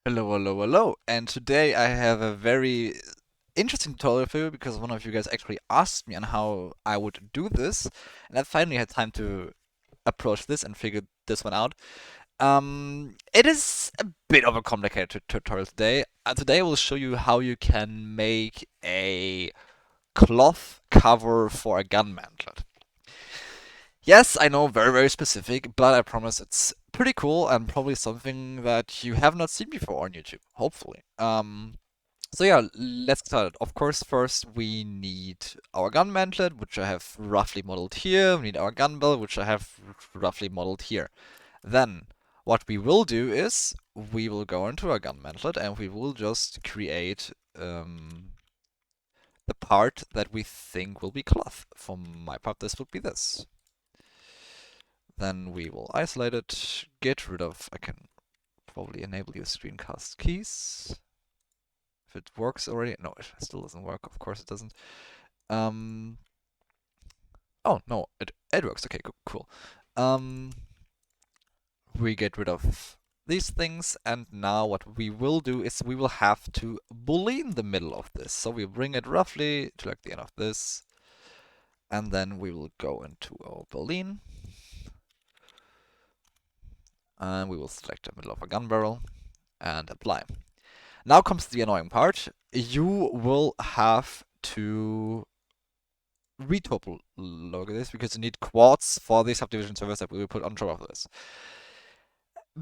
Hello, hello, hello. And today I have a very interesting tutorial for you because one of you guys actually asked me on how I would do this, and I finally had time to approach this and figure this one out. It is a bit of a complicated tutorial today. Today I will show you how you can make a cloth cover for a gun mantlet. Yes, I know, very, very specific, but I promise it's pretty cool and probably something that you have not seen before on YouTube, hopefully. So yeah, let's get started. Of course, first we need our gun mantlet, which I have roughly modeled here. We need our gun bell, which I have roughly modeled here. Then, what we will do is we will go into our gun mantlet and we will just create the part that we think will be cloth. For my part, this would be this. Then we will isolate it, get rid of, I can probably enable your screencast keys. If it works already, no, it still doesn't work, of course it doesn't. Oh no, it works, okay, cool. We get rid of these things, and now what we will do is we will have to boolean the middle of this. So we bring it roughly to like the end of this, and then we will go into our boolean, and we will select the middle of a gun barrel and apply. Now comes the annoying part. You will have to retopolog this because you need quads for the subdivision servers that we will put on top of this.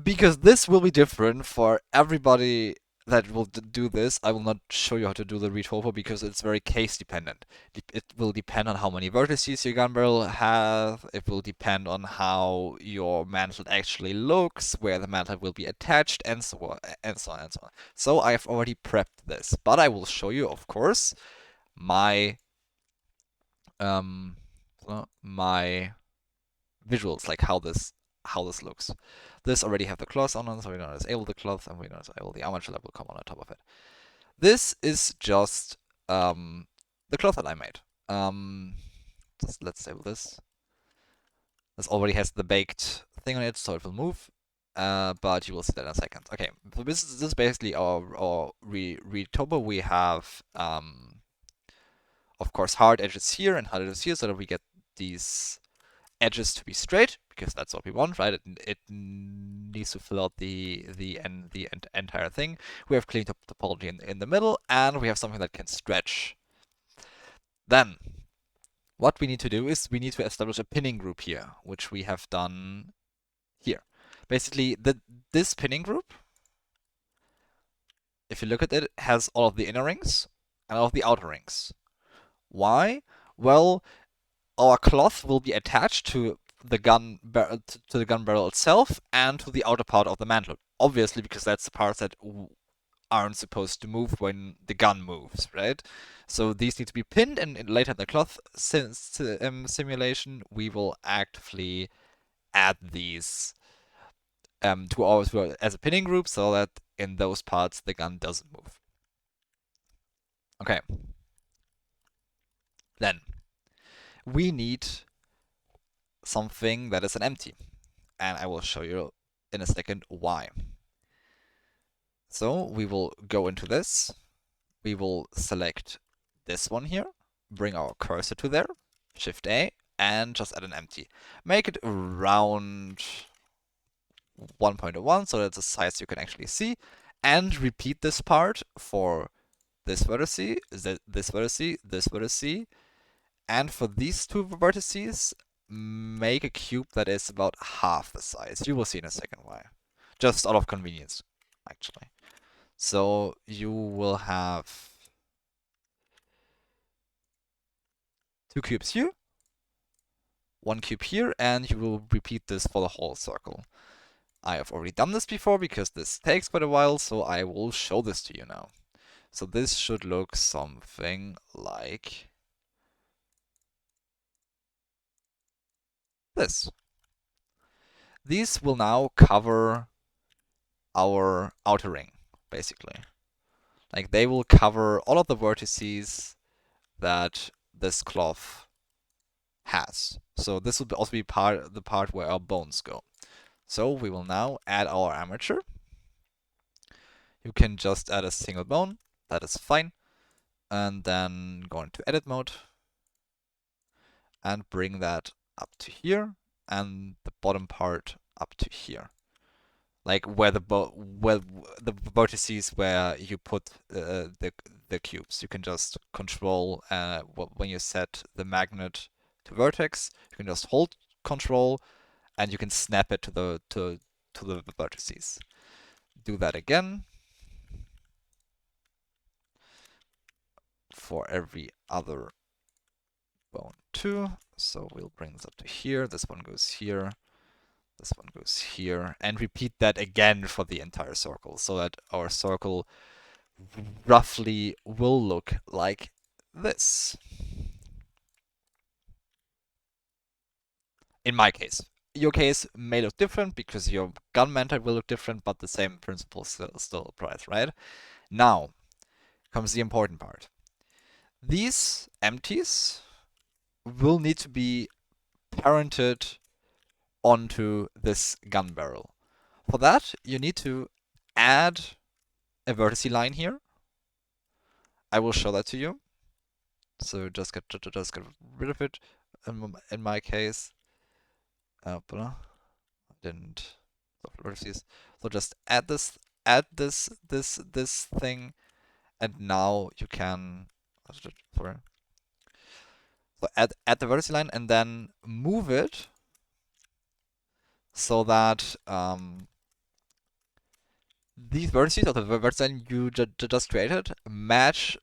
Because this will be different for everybody that will do this. I will not show you how to do the retopo because it's very case dependent. It will depend on how many vertices your gun barrel have. It will depend on how your mantlet actually looks, where the mantlet will be attached, and so on, and so on, and so on. So I have already prepped this, but I will show you, of course, my um, my visuals, like how this looks. This already have the cloth on it, so we're gonna disable the cloth and we're gonna disable the armature that will come on top of it. This is just the cloth that I made. Let's disable this. This already has the baked thing on it, so it will move. But you will see that in a second. Okay, so this is basically our retopo. We have of course hard edges here and hard edges here, so that we get these edges to be straight because that's what we want, right? It needs to fill out the entire thing. We have clean topology in the middle, and we have something that can stretch. Then what we need to do is we need to establish a pinning group here, which we have done here. Basically, this pinning group, if you look at it, has all of the inner rings and all of the outer rings. Why? Well, our cloth will be attached to the gun barrel itself and to the outer part of the mantlet. Obviously, because that's the parts that aren't supposed to move when the gun moves, right? So these need to be pinned, and later in the cloth simulation, we will actively add these to ours as a pinning group so that in those parts the gun doesn't move. Okay. Then we need something that is an empty, and I will show you in a second why. So we will go into this, we will select this one here, bring our cursor to there, Shift A, and just add an empty. Make it around 1.01 so that's a size you can actually see, and repeat this part for this vertice, this vertice, this vertice, and for these two vertices, make a cube that is about half the size. You will see in a second why. Just out of convenience, actually. So you will have two cubes here, one cube here, and you will repeat this for the whole circle. I have already done this before because this takes quite a while, so I will show this to you now. So this should look something like this. These will now cover our outer ring, basically. Like they will cover all of the vertices that this cloth has. So this will also be the part where our bones go. So we will now add our armature. you can just add a single bone. That is fine. And then go into edit mode and bring that up to here and the bottom part up to here. Like where the vertices where you put the cubes. You can just control when you set the magnet to vertex, you can just hold control and you can snap it to the vertices. Do that again for every other bone too. So we'll bring this up to here. This one goes here. This one goes here. And repeat that again for the entire circle so that our circle roughly will look like this. In my case. Your case may look different because your gun mantlet will look different, but the same principle still applies, right? Now comes the important part. These empties will need to be parented onto this gun barrel. For that, you need to add a vertice line here. I will show that to you. So just get rid of it. In my case, didn't vertices. So just add this thing, and now you can. Sorry. So add the vertice line and then move it so that these vertices of the vertex line you just created match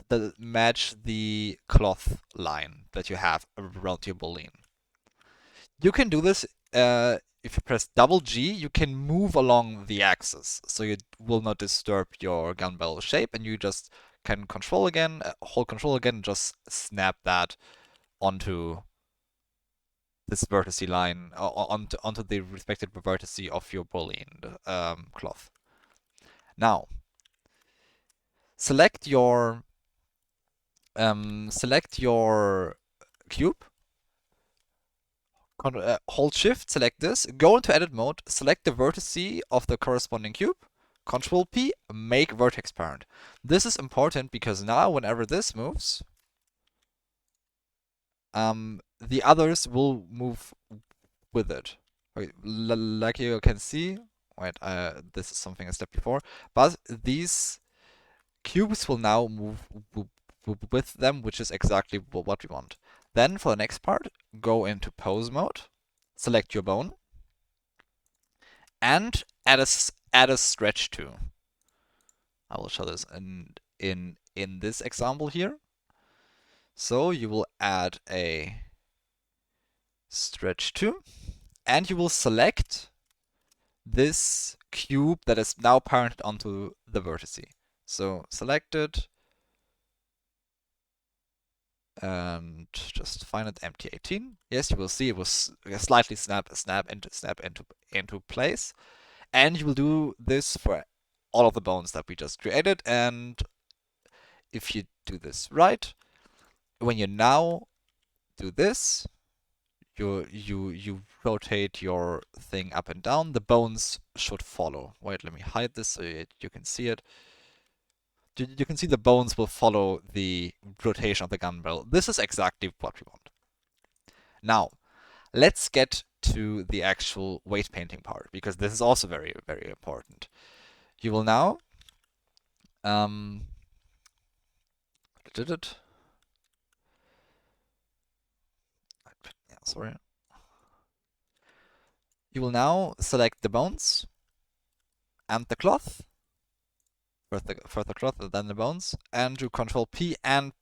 the cloth line that you have around your boolean. You can do this if you press double G, you can move along the axis, so you will not disturb your gun barrel shape, and you just can control again, hold control again, and just snap that onto this vertice line, onto the respective vertice of your boolean cloth. Now, select your cube. Hold Shift, select this, go into edit mode, select the vertice of the corresponding cube, Control P, make vertex parent. This is important because now whenever this moves, the others will move with it. Okay, like you can see, wait, this is something I stepped before, but these cubes will now move with them, which is exactly what we want. Then for the next part, go into pose mode, select your bone, and add a stretch to. I will show this in this example here. So you will add a stretch to, and you will select this cube that is now parented onto the vertice. So select it, and just find it empty 18. Yes, you will see it was slightly snap into place. And you will do this for all of the bones that we just created. And if you do this right, when you now do this, you rotate your thing up and down, the bones should follow. Wait, let me hide this so you can see it. You can see the bones will follow the rotation of the gun barrel. This is exactly what we want. Now, let's get to the actual weight painting part, because this is also very, very important. You will now did it? Yeah, sorry. You will now select the bones and the cloth. First the cloth, then the bones, and do Control P and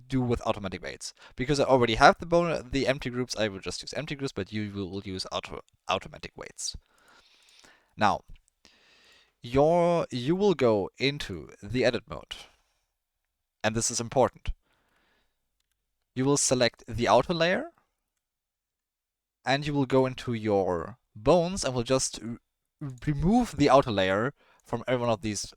do with automatic weights. Because I already have the empty groups, I will just use empty groups, but you will use automatic weights. Now, you will go into the edit mode, and this is important. You will select the outer layer, and you will go into your bones and will just remove the outer layer from every one of these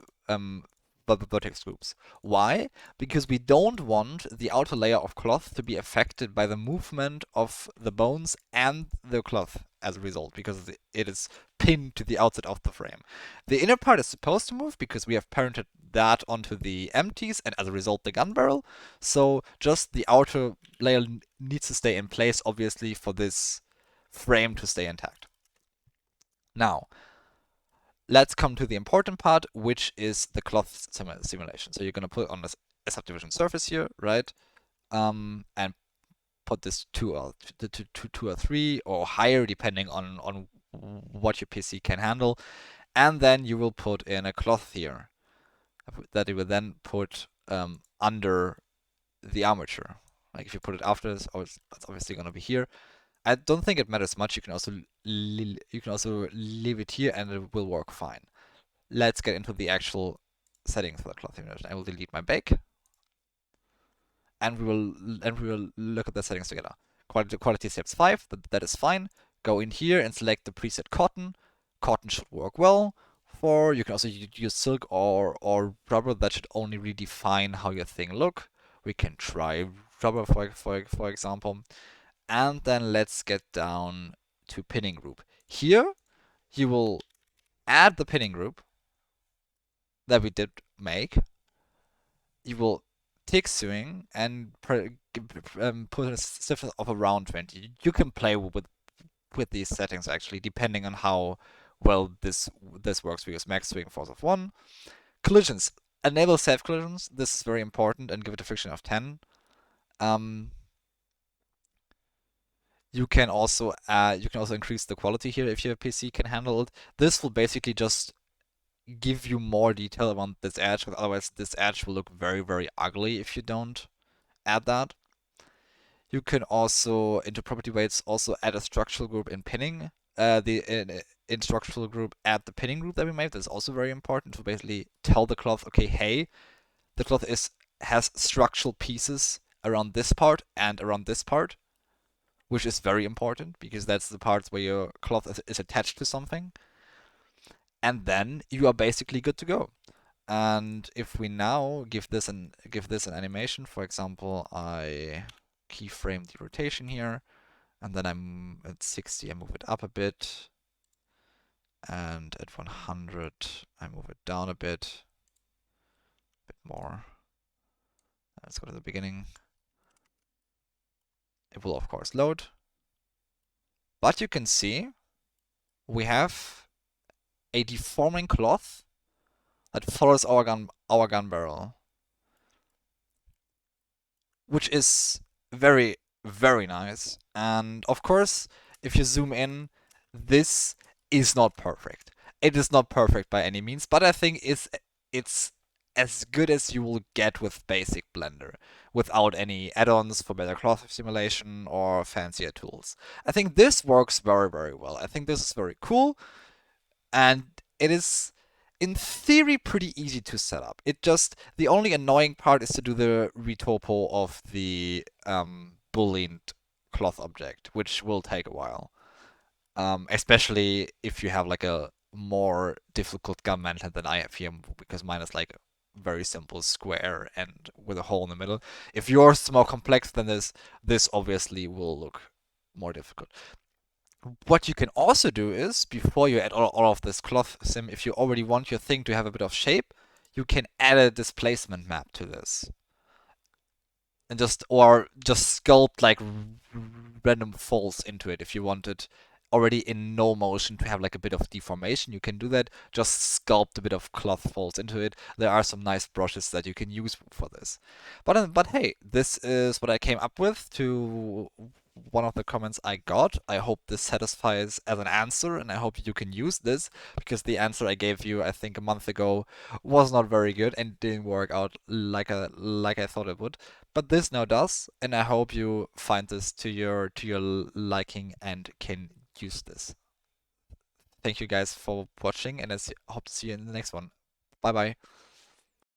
vertex groups. Why? Because we don't want the outer layer of cloth to be affected by the movement of the bones and the cloth as a result, because it is pinned to the outside of the frame. The inner part is supposed to move because we have parented that onto the empties and as a result the gun barrel. So just the outer layer needs to stay in place, obviously, for this frame to stay intact. Now, let's come to the important part, which is the cloth simulation. So you're going to put on a subdivision surface here, right? And put this 2 or 3 or higher, depending on what your PC can handle. And then you will put in a cloth here that you will then put under the armature. Like if you put it after this, it's obviously going to be here. I don't think it matters much. You can also leave it here and it will work fine. Let's get into the actual settings for the cloth simulation. I will delete my bake, and we will look at the settings together. Quality steps 5. That is fine. Go in here and select the preset cotton. Cotton should work well. You can also use silk or rubber. That should only redefine how your thing look. We can try rubber for example. And then let's get down to pinning group. Here, you will add the pinning group that we did make. You will tick swing and put a stiffness of around 20. You can play with these settings actually, depending on how well this works. We use max swing force of 1. Collisions. Enable safe collisions. This is very important, and give it a friction of 10. You can also increase the quality here if your PC can handle it. This will basically just give you more detail around this edge, because otherwise this edge will look very, very ugly if you don't add that. You can also, into property weights, also add a structural group in pinning. In structural group, add the pinning group that we made. That's also very important to basically tell the cloth, okay, hey, the cloth has structural pieces around this part and around this part, which is very important because that's the parts where your cloth is attached to something. And then you are basically good to go. And if we now give this an animation, for example, I keyframe the rotation here, and then I'm at 60, I move it up a bit, and at 100, I move it down a bit more. Let's go to the beginning. It will of course load, but you can see we have a deforming cloth that follows our gun barrel, which is very, very nice. And of course, if you zoom in, this is not perfect. It is not perfect by any means, but I think it's as good as you will get with basic Blender, without any add-ons for better cloth simulation or fancier tools. I think this works very, very well. I think this is very cool, and it is, in theory, pretty easy to set up. The only annoying part is to do the retopo of the boolean cloth object, which will take a while. Especially if you have like a more difficult gun mantlet than I have here, because mine is like a very simple square and with a hole in the middle. If yours is more complex than this obviously will look more difficult. What you can also do is, before you add all of this cloth sim, if you already want your thing to have a bit of shape, you can add a displacement map to this. And just sculpt like random folds into it. If you want it already in no motion to have like a bit of deformation, you can do that. Just sculpt a bit of cloth folds into it. There are some nice brushes that you can use for this. But hey, this is what I came up with to one of the comments I got. I hope this satisfies as an answer, and I hope you can use this, because the answer I gave you, I think, a month ago was not very good and didn't work out like I thought it would. But this now does, and I hope you find this to your liking and can use this. Thank you guys for watching, and I hope to see you in the next one. Bye bye.